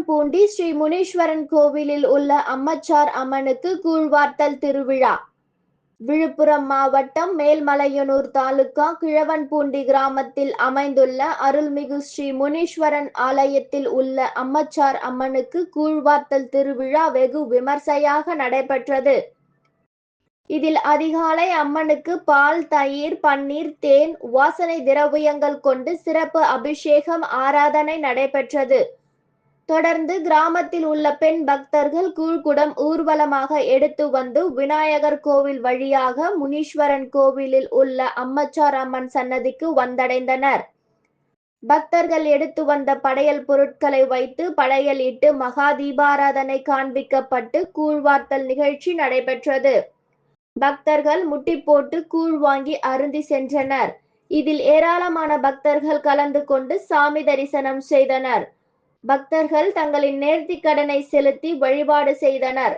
கிழவன்பூண்டி ஸ்ரீ முனீஸ்வரன் கோவிலில் உள்ள அம்மச்சார் அம்மனுக்கு கூழ்வார்த்தல் திருவிழா. விழுப்புரம் மாவட்டம் மேல்மலையனூர் தாலுகா கிழவன்பூண்டி கிராமத்தில் அமைந்துள்ள அருள்மிகு ஸ்ரீ முனீஸ்வரன் ஆலயத்தில் உள்ள அம்மச்சார் அம்மனுக்கு கூழ்வார்த்தல் திருவிழா வெகு விமர்சையாக நடைபெற்றது. இதில் அதிகாலை அம்மனுக்கு பால், தயிர், பன்னீர், தேன், வாசனை திரவியங்கள் கொண்டு சிறப்பு அபிஷேகம், ஆராதனை நடைபெற்றது. தொடர்ந்து கிராமத்தில் உள்ள பெண் பக்தர்கள் கூழ்குடம் ஊர்வலமாக எடுத்து வந்து விநாயகர் கோவில் வழியாக முனீஸ்வரன் கோவிலில் உள்ள அம்மச்சார் அம்மன் சன்னதிக்கு வந்தடைந்தனர். பக்தர்கள் எடுத்து வந்த படையல் பொருட்களை வைத்து படையல் இட்டு மகா தீபாராதனை காண்பிக்கப்பட்டு கூழ்வார்த்தல் நிகழ்ச்சி நடைபெற்றது. பக்தர்கள் முட்டி போட்டு கூழ் வாங்கி அருந்தி சென்றனர். இதில் ஏராளமான பக்தர்கள் கலந்து கொண்டு சாமி தரிசனம் செய்தனர். பக்தர்கள் தங்களின் நேர்த்திக் கடனை செலுத்தி வழிபாடு செய்தனர்.